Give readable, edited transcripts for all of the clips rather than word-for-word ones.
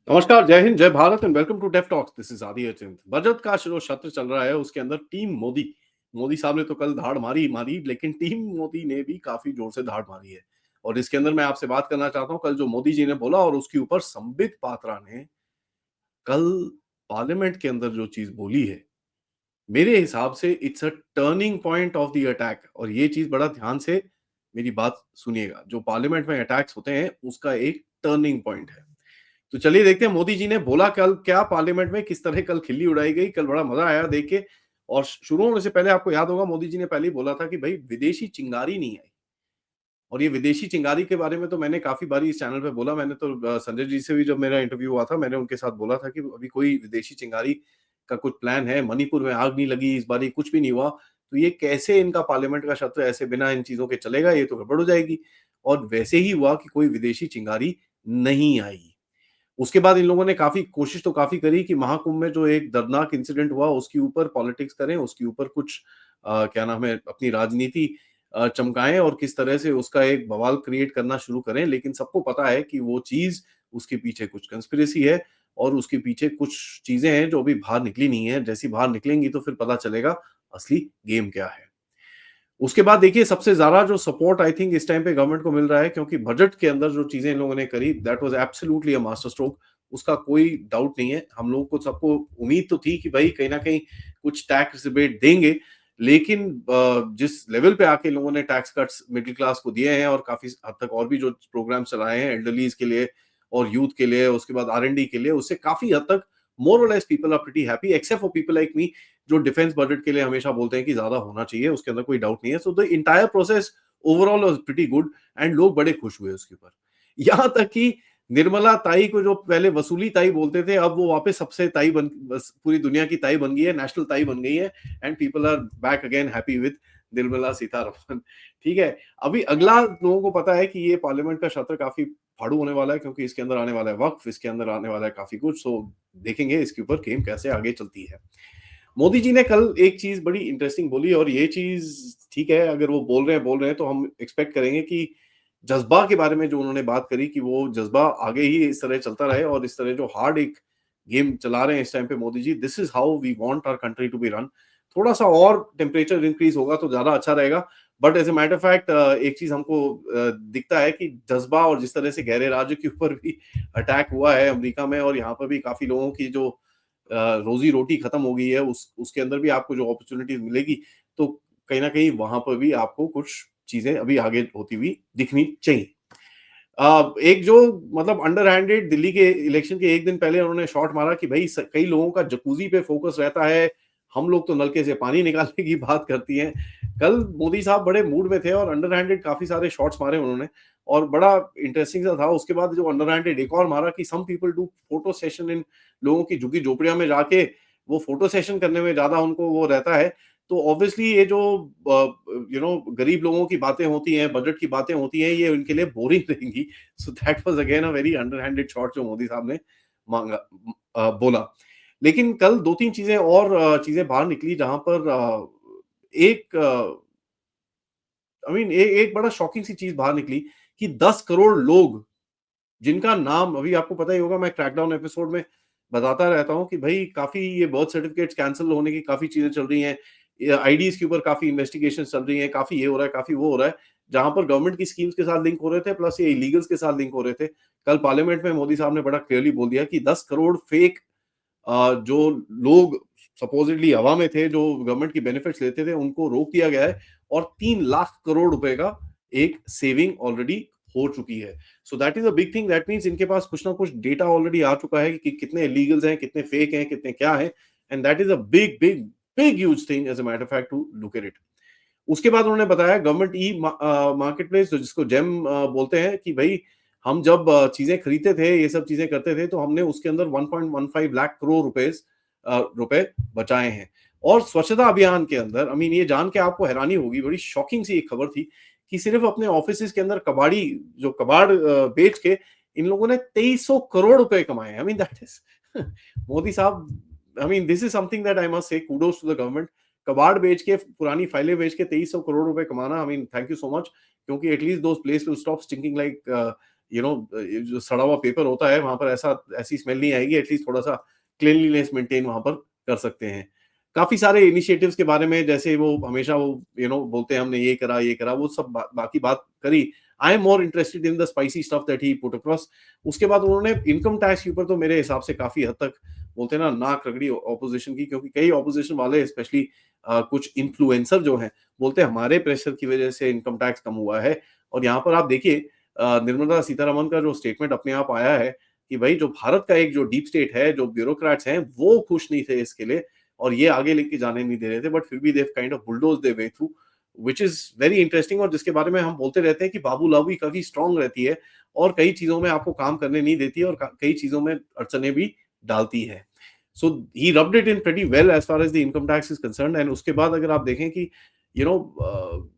नमस्कार, जय हिंद, जय Bharat and welcome to deaf talks. This is Adi Achint. Budget का जो सत्र चल रहा है उसके अंदर टीम मोदी मोदी साहब ने तो कल धाड़ मारी मारी, लेकिन टीम मोदी ने भी काफी जोर से धाड़ मारी है। और इसके अंदर मैं आपसे बात करना चाहता हूं कल जो मोदी जी ने बोला और उसके ऊपर संबित पात्रा ने कल पार्लियामेंट के अंदर जो चीज बोली है, मेरे हिसाब से it's a turning point of the attack. और ये चीज बड़ा ध्यान से मेरी बात सुनिएगा, जो पार्लियामेंट में अटैक्स होते हैं उसका एक टर्निंग पॉइंट है। तो चलिए देखते हैं मोदी जी ने बोला कल क्या, पार्लियामेंट में किस तरह कल खिल्ली उड़ाई गई। कल बड़ा मजा आया देख के। और शुरू होने से पहले आपको याद होगा मोदी जी ने पहले ही बोला था कि भाई विदेशी चिंगारी नहीं आई। और ये विदेशी चिंगारी के बारे में तो मैंने काफी बारी इस चैनल पे बोला। मैंने तो संजय जी से भी जब मेरा इंटरव्यू हुआ था, मैंने उनके साथ बोला था कि अभी कोई विदेशी चिंगारी का कुछ प्लान है, मणिपुर में आग नहीं लगी, इस बार कुछ भी नहीं हुआ, तो ये कैसे इनका पार्लियामेंट का सत्र ऐसे बिना इन चीजों के चलेगा, ये तो गड़बड़ हो जाएगी। और वैसे ही हुआ कि कोई विदेशी चिंगारी नहीं आई। उसके बाद इन लोगों ने काफ़ी कोशिश तो काफ़ी करी कि महाकुंभ में जो एक दर्दनाक इंसिडेंट हुआ उसके ऊपर पॉलिटिक्स करें, उसके ऊपर कुछ क्या नाम है, अपनी राजनीति चमकाएँ और किस तरह से उसका एक बवाल क्रिएट करना शुरू करें। लेकिन सबको पता है कि वो चीज़, उसके पीछे कुछ कंस्पिरेसी है और उसके पीछे कुछ चीज़ें हैं जो अभी बाहर निकली नहीं है। जैसी बाहर निकलेंगी तो फिर पता चलेगा असली गेम क्या है। उसके बाद देखिए सबसे ज़्यादा जो सपोर्ट आई थिंक इस टाइम पे गवर्नमेंट को मिल रहा है, क्योंकि बजट के अंदर जो चीज़ें इन लोगों ने करी that was absolutely a master stroke. उसका कोई डाउट नहीं है। हम लोगों को सबको उम्मीद तो थी कि भाई कहीं न कहीं कुछ टैक्स रिबेट देंगे, लेकिन जिस लेवल पे आके लोगों ने टैक्स कट्स मिडल क्लास को दिए हैं और काफ़ी हद तक और भी जो प्रोग्राम चलाए हैं एल्डरलीज़ के लिए और यूथ के लिए, उसके बाद आर-एन-डी के लिए, उससे काफ़ी हद तक मोर और less people are pretty happy except for people like me, जो डिफेंस बजट के लिए हमेशा बोलते हैं कि ज्यादा होना चाहिए, उसके अंदर कोई डाउट नहीं है। So the entire process overall was pretty good and लोग बड़े खुश हुए उसके ऊपर। यहाँ तक कि निर्मला ताई को जो पहले वसूली ताई बोलते थे, अब वो वापस सबसे ताई बन, बस पूरी दुनिया की ताई बन गई है, नेशनल ताई बन गई है। And people are back again happy with Nirmala Sitharaman. ठीक है। अभी अगला लोगों को पता है कि ये पार्लियामेंट का सत्र काफी फाड़ू होने वाला है, क्योंकि इसके अंदर आने वाला है वक्फ, इसके अंदर आने वाला है काफी कुछ। सो देखेंगे इसके ऊपर गेम कैसे आगे चलती है। मोदी जी ने कल एक चीज बड़ी इंटरेस्टिंग बोली, और ये चीज ठीक है, अगर वो बोल रहे हैं तो हम एक्सपेक्ट करेंगे कि जज्बा के बारे में जो उन्होंने बात करी कि वो जज्बा आगे ही इस तरह चलता रहे, और इस तरह जो हार्ड एक गेम चला रहे हैं इस टाइम पे Modi ji, this is how we want our country to be run. थोड़ा सा और टेम्परेचर इंक्रीज होगा तो ज्यादा अच्छा रहेगा। But as a matter fact एक चीज हमको दिखता है कि जज्बा, और जिस तरह से गहरे राज्य के ऊपर भी अटैक हुआ है अमेरिका में, और यहाँ पर भी काफी लोगों की जो रोजी रोटी खत्म हो गई है, उसके अंदर भी आपको जो अपॉर्चुनिटीज मिलेगी, तो कहीं ना कहीं वहां पर भी आपको कुछ चीजें अभी आगे होती हुई दिखनी चाहिए। एक जो मतलब अंडर हैंडेड, दिल्ली के इलेक्शन के एक दिन पहले उन्होंने शॉट मारा कि भाई कई लोगों का जकूजी पे फोकस रहता है, हम लोग तो नलके से पानी निकालने की बात करती हैं। कल मोदी साहब बड़े मूड में थे और अंडर हैंडेड काफी सारे शॉट्स मारे उन्होंने, और बड़ा इंटरेस्टिंग सा था। उसके बाद जो अंडर हैंडेड एक और मारा कि some people do photo session in, लोगों की झुग्गी झोपड़ियां में जाके वो फोटो सेशन करने में ज्यादा उनको वो रहता है। तो ऑब्वियसली ये जो गरीब लोगों की बातें होती हैं, बजट की बातें होती हैं, ये उनके लिए बोरिंग रहेंगी। So that was again a very underhanded shot जो मोदी साहब ने मांगा, बोला। लेकिन कल दो तीन चीजें और चीजें बाहर निकली जहां पर एक एक बड़ा शॉकिंग सी चीज बाहर निकली कि 10 करोड़ लोग, जिनका नाम अभी आपको पता ही होगा, मैं क्रैकडाउन एपिसोड में बताता रहता हूँ कि भाई काफी ये बर्थ सर्टिफिकेट्स कैंसिल होने की काफी चीजें चल रही हैं, आईडीज के ऊपर काफी इन्वेस्टिगेशन चल रही हैं, काफी ये हो रहा है, काफी वो हो रहा है, जहां पर गवर्नमेंट की स्कीम्स के साथ लिंक हो रहे थे, प्लस ये इलीगल्स के साथ लिंक हो रहे थे। कल पार्लियामेंट में मोदी साहब ने बड़ा क्लियरली बोल दिया कि 10 करोड़ फेक जो लोग सपोजिटली हवा में थे, जो गवर्नमेंट की बेनिफिट्स लेते थे, उनको रोक दिया गया है, और 3 लाख करोड़ रुपए का एक सेविंग ऑलरेडी हो चुकी है। So that is a big thing. That means इनके पास कुछ ना कुछ डेटा ऑलरेडी आ चुका है कि कितने इलीगल्स हैं, कितने फेक हैं, कितने क्या है। And that is a big big big huge thing as a matter fact to look at it. उसके बाद उन्होंने बताया गवर्नमेंट ई मार्केट प्लेस, जिसको जेम बोलते हैं, कि भाई हम जब चीजें खरीदते थे, ये सब चीजें करते थे, तो हमने उसके अंदर 1.15 लाख करोड़ रुपए बचाए हैं। और स्वच्छता अभियान के अंदर, ये जान के आपको हैरानी होगी, बड़ी शॉकिंग सी एक खबर थी कि सिर्फ अपने ऑफिस के अंदर कबाड़ी, जो कबाड़ बेच के इन लोगों ने 2300 करोड़ रुपए कमाए। दैट इज मोदी साहब, this is something that I must say kudos to the government. कबाड़ बेच के, पुरानी फाइलें बेच के 2300 करोड़ रुपए कमाना, थैंक यू सो मच, क्योंकि at least those place will stop stinking like जो सड़ा हुआ पेपर होता है वहाँ पर ऐसा ऐसी स्मेल नहीं आएगी, एटलीस्ट थोड़ा-सा क्लीनलीनेस मेंटेन वहाँ पर कर सकते हैं। काफ़ी सारे इनिशिएटिव्स के बारे में जैसे वो हमेशा वो बोलते हैं हमने ये करा, वो सब बाकी बात करी। I am more interested in the spicy stuff that he put across. उसके बाद उन्होंने इनकम टैक्स के ऊपर तो मेरे हिसाब से काफ़ी हद तक बोलते हैं ना नाक रगड़ी ऑपोज़िशन की, क्योंकि कई ऑपोज़िशन वाले स्पेशली कुछ इन्फ्लुएंसर जो हैं, बोलते हैं हमारे प्रेशर की वजह से इनकम टैक्स कम हुआ है। और यहाँ पर आप देखिए निर्मला सीतारमण का जो स्टेटमेंट अपने आप आया है कि भाई जो भारत का एक जो डीप स्टेट है, जो ब्यूरोक्रेट्स हैं, वो खुश नहीं थे इसके लिए और ये आगे लेके जाने नहीं दे रहे थे, बट फिर भी they kind of bulldoze their way through, which is very interesting. और जिसके बारे में हम बोलते रहते हैं कि बाबू लाबी काफ़ी स्ट्रॉन्ग रहती है और कई चीज़ों में आपको काम करने नहीं देती है और कई चीज़ों में अड़चनें भी डालती है। So he rubbed it in pretty well as far as the income tax is concerned. And उसके बाद अगर आप देखें कि यू नो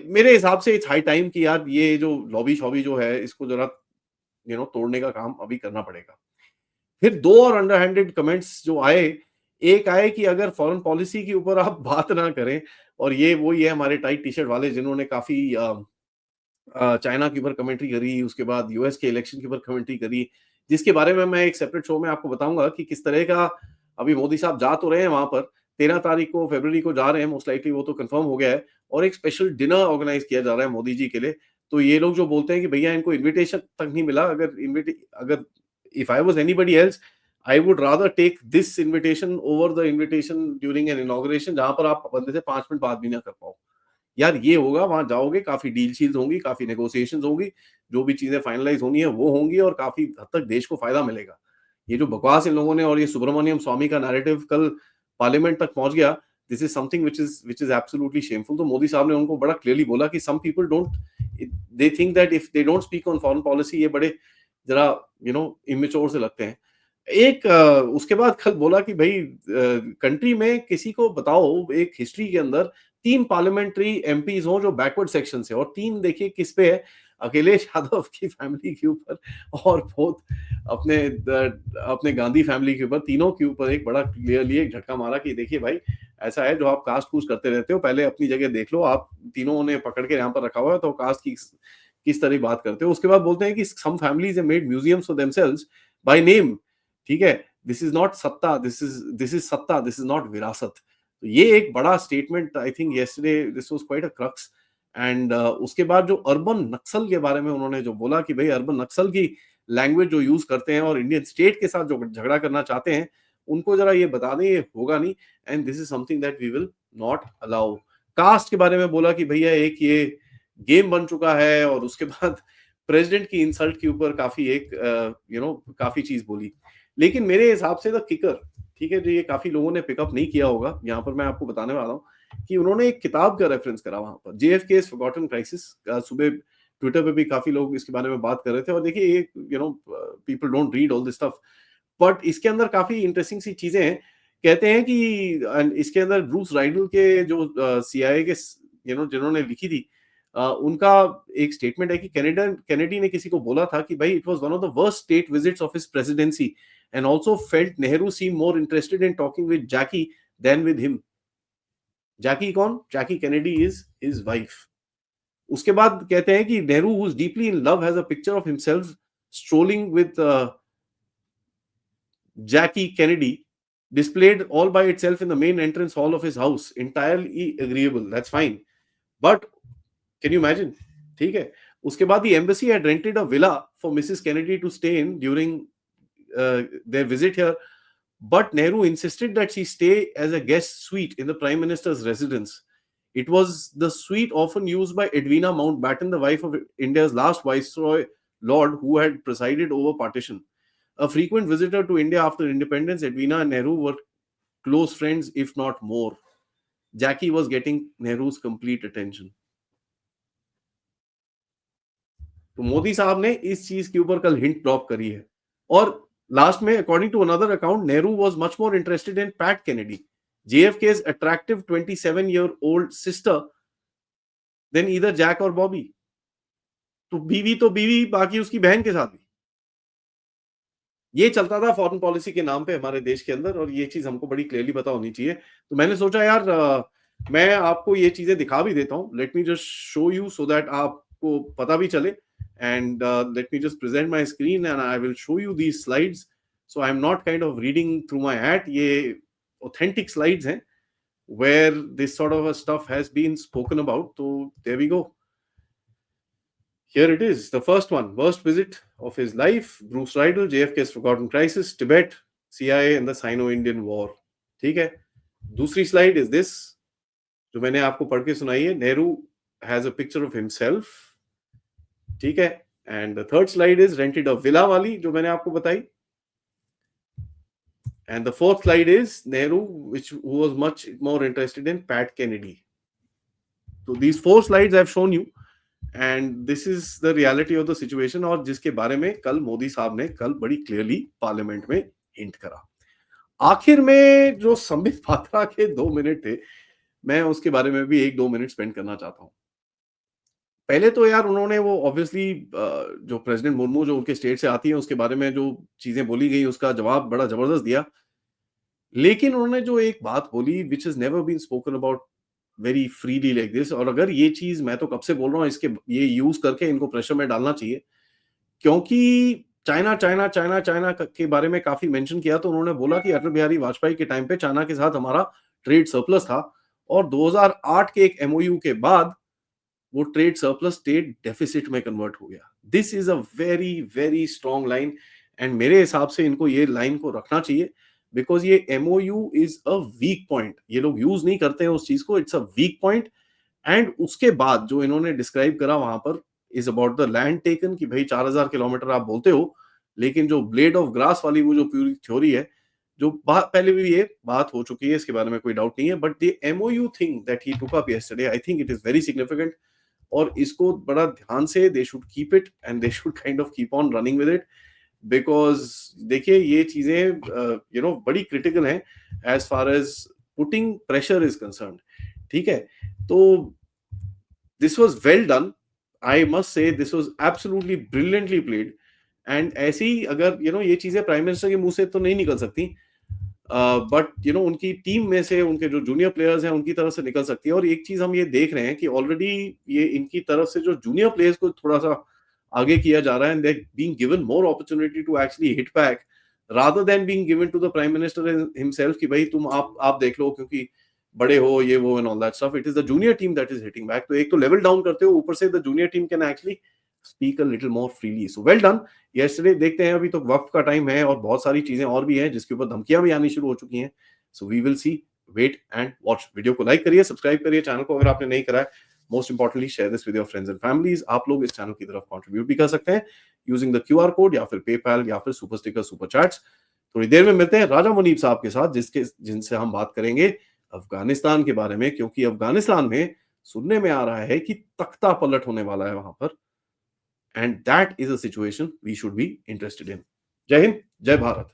मेरे हिसाब से इट्स हाई टाइम कि यार ये जो लॉबी-शॉबी जो है इसको ज़रा तोड़ने का काम अभी करना पड़ेगा। फिर 2 और अंडरहैंडेड कमेंट्स जो आए, एक आए कि अगर फॉरेन पॉलिसी के ऊपर आप बात ना करें, और ये वही है हमारे टाइट टी-शर्ट वाले जिन्होंने काफ़ी चाइना के ऊपर कमेंट्री करी, उसके बाद यूएस के इलेक्शन के ऊपर कमेंट्री करी, जिसके बारे में मैं एक सेपरेट शो में आपको बताऊँगा कि किस तरह का अभी मोदी साहब जा तो रहे हैं वहाँ पर, 13 तारीख को फरवरी को जा रहे हैं मोस्ट लाइकली, वो तो कन्फर्म हो गया है और एक स्पेशल डिनर ऑर्गेनाइज़ किया जा रहा है मोदी जी के लिए। तो ये लोग जो बोलते हैं कि भैया इनको इन्विटेशन तक नहीं मिला, अगर if I was anybody else, I would rather take this invitation over the invitation during an inauguration जहाँ पर आप बंदे से 5 मिनट बात भी ना कर पाओ। यार ये होगा, वहाँ जाओगे, काफ़ी डील शील्स होंगी, काफ़ी नेगोशिएशंस होंगी, जो भी चीज़ें फाइनलाइज़ होनी है वो होंगी और काफ़ी हद तक देश को फ़ायदा मिलेगा। ये जो बकवास इन लोगों ने और ये सुब्रमण्यम स्वामी का नैरेटिव कल पार्लियामेंट तक पहुँच गया, this is something which is absolutely shameful. तो मोदी साहब ने उनको बड़ा क्लियरली बोला कि some people don't they think that if they don't speak on foreign policy, ये बड़े ज़रा इम्मैच्योर से लगते हैं। एक उसके बाद कल बोला कि भई कंट्री में किसी को बताओ एक हिस्ट्री के अंदर 3 पार्लियामेंट्री एमपीज़ हों जो बैकवर्ड सेक्शन से, और 3 देखिए किस पे है, अखिलेश यादव की फैमिली के ऊपर और बोथ अपने गांधी फैमिली के ऊपर, तीनों के ऊपर एक बड़ा क्लियरली एक झटका मारा कि देखिए भाई, ऐसा है जो आप कास्ट-कूस्ट करते रहते हो, पहले अपनी जगह देख लो, आप तीनों ने पकड़ के यहाँ पर रखा हुआ है, तो कास्ट की किस तरह की बात करते हो। उसके बाद बोलते हैं कि some families have made museums for themselves by name. ठीक है? दिस इज़ नॉट सत्ता, दिस इज़ सत्ता, दिस इज़ नॉट विरासत। तो ये एक बड़ा statement, I think yesterday this was quite a crux. And उसके बाद जो अर्बन नक्सल के बारे में उन्होंने जो बोला कि भई अर्बन नक्सल की लैंग्वेज जो यूज़ करते हैं और इंडियन स्टेट के साथ जो झगड़ा करना चाहते हैं, उनको ज़रा ये बता दें, ये होगा नहीं, and this is something that we will not allow. Caste के बारे में बोला कि भैया एक ये गेम बन चुका है, और उसके बाद प्रेसिडेंट की इंसल्ट के ऊपर काफ़ी एक काफ़ी चीज़ बोली। लेकिन मेरे हिसाब से द किकर, ठीक है, जो ये काफ़ी लोगों ने पिकअप नहीं किया होगा, यहाँ पर मैं आपको बताने वाला हूँ कि उन्होंने एक किताब का रेफरेंस करा वहाँ पर, जेएफके's फॉरगॉटन क्राइसिस। सुबह ट्विटर पे भी काफ़ी लोग इसके बारे में बात कर रहे थे, और देखिए ये people don't read all this stuff, but इसके अंदर काफ़ी इंटरेस्टिंग सी चीज़ें हैं। कहते हैं कि इसके अंदर ब्रूस राइडल के जो सीआईए के जिन्होंने लिखी थी, उनका एक स्टेटमेंट है कि केनेडी ने किसी को बोला था कि भाई it was one of the worst state visits of his presidency, and also felt Nehru seemed more interested in talking with Jackie than with him. Jackie कौन? Jackie Kennedy is his wife. उसके बाद कहते हैं कि Nehru who is deeply in love has a picture of himself strolling with Jackie Kennedy displayed all by itself in the main entrance hall of his house. Entirely agreeable. That's fine. But can you imagine? ठीक है. उसके बाद the embassy had rented a villa for Mrs. Kennedy to stay in during their visit here. But Nehru insisted that she stay as a guest suite in the Prime Minister's residence. It was the suite often used by Edwina Mountbatten, the wife of India's last Viceroy Lord, who had presided over partition. A frequent visitor to India after independence, Edwina and Nehru were close friends, if not more. Jackie was getting Nehru's complete attention. तो मोदी साहब ने इस चीज के ऊपर कल hint drop करी है। और लास्ट में according to another account, Nehru was much more interested in Pat Kennedy, JFK's attractive 27-year-old sister, than either Jack और बॉबी। तो बीवी बाकी उसकी बहन के साथ भी ये चलता था फॉरेन पॉलिसी के नाम पे हमारे देश के अंदर, और ये चीज हमको बड़ी क्लियरली पता होनी चाहिए। तो मैंने सोचा यार मैं आपको ये चीजें दिखा भी देता हूँ, let me just show you so that आपको पता भी चले, and let me just present my screen and I will show you these slides. So I'm not kind of reading through my hat. ये authentic slides हैं where this sort of a stuff has been spoken about. So there we go. Here it is, the first one. Worst visit of his life, Bruce Riedel, JFK's Forgotten Crisis, Tibet, CIA and the Sino-Indian War. ठीक है. दूसरी slide is this, जो मैंने आपको पढ़ के सुनाई है. Nehru has a picture of himself. ठीक है. And the third slide is rented a villa वाली, जो मैंने आपको बताई. And the fourth slide is Nehru, who was much more interested in Pat Kennedy. So these 4 slides I've shown you, and this is the reality of the situation, और जिसके बारे में कल मोदी साहब ने कल बड़ी क्लियरली पार्लियामेंट में हिंट करा. आखिर में जो संबित पात्रा के 2 मिनट थे, मैं उसके बारे में भी 1-2 मिनट स्पेंड करना चाहता हूँ. पहले तो यार उन्होंने वो ऑब्वियसली जो प्रेसिडेंट मुर्मू जो उनके स्टेट से आती है उसके बारे में जो चीजें बोली गई उसका जवाब बड़ा जबरदस्त दिया. लेकिन उन्होंने जो एक बात बोली which is never been spoken about very freely like this, और अगर ये चीज मैं तो कब से बोल रहा हूँ इसके ये यूज करके इनको प्रेशर में डालना चाहिए, क्योंकि चाइना चाइना चाइना चाइना के बारे में काफी मेंशन किया. तो उन्होंने बोला कि अटल बिहारी वाजपेयी के टाइम पे चाइना के साथ हमारा ट्रेड सरप्लस था और 2008 के एक एमओयू के बाद वो ट्रेड सरप्लस स्टेट डेफिसिट में कन्वर्ट हो गया. This is a very very strong line, and मेरे हिसाब से इनको ये लाइन को रखना चाहिए, बिकॉज ये MOU is a weak point. ये लोग यूज नहीं करते हैं उस चीज को, it's a weak point. And उसके बाद जो इन्होंने डिस्क्राइब करा वहां पर is about the land taken, कि भाई 4000 किलोमीटर आप बोलते हो, लेकिन जो ब्लेड ऑफ ग्रास वाली वो जो पूरी थ्योरी है, जो पहले भी ये बात हो चुकी है, इसके बारे में कोई डाउट नहीं है. But the MOU thing that he took up yesterday, I think it is very significant, और इसको बड़ा ध्यान से they should keep it and they should kind of keep on running with it, because देखिए ये चीजें बड़ी क्रिटिकल हैं as far as putting pressure is concern. ठीक है. तो this was well done, I must say this was absolutely brilliantly played. And ऐसे ही अगर ये चीजें प्राइम मिनिस्टर के मुंह से तो नहीं निकल सकती, बट उनकी टीम में से उनके जो जूनियर प्लेयर्स हैं उनकी तरफ से निकल सकती है. और एक चीज हम ये देख रहे हैं कि ऑलरेडी ये इनकी तरफ से जो जूनियर प्लेयर्स को थोड़ा सा आगे किया जा रहा है, and they being given more opportunity to actually hit back rather than being given to the prime minister himself कि भाई तुम आप देख लो क्योंकि बड़े हो, ये वो and all that stuff. It is the junior team that is hitting back. तो एक तो लेवल डाउन करते हो, ऊपर से the junior team can actually speak a little more freely. So well done yesterday. देखते हैं, अभी तो वक्त का टाइम है और बहुत सारी चीजें और भी हैं जिसके ऊपर धमकियां भी आनी शुरू हो चुकी हैं. So we will see, wait and watch. Video को लाइक करिए, सब्सक्राइब करिए चैनल को अगर आपने नहीं करा है. Most importantly share this with your friends and families. आप लोग इस चैनल की तरफ कंट्रीब्यूट भी कर सकते हैं यूजिंग द क्यूआर कोड या फिर पेपैल या फिर सुपर स्टिकर सुपर चैट्स. थोड़ी देर में मिलते हैं राजा मुनीब साहब के साथ जिनसे हम बात करेंगे अफगानिस्तान के बारे में, क्योंकि अफगानिस्तान में सुनने में आ रहा है कि तख्ता पलट होने वाला है वहां पर, and that is a situation we should be interested in. जय हिंद, जय भारत.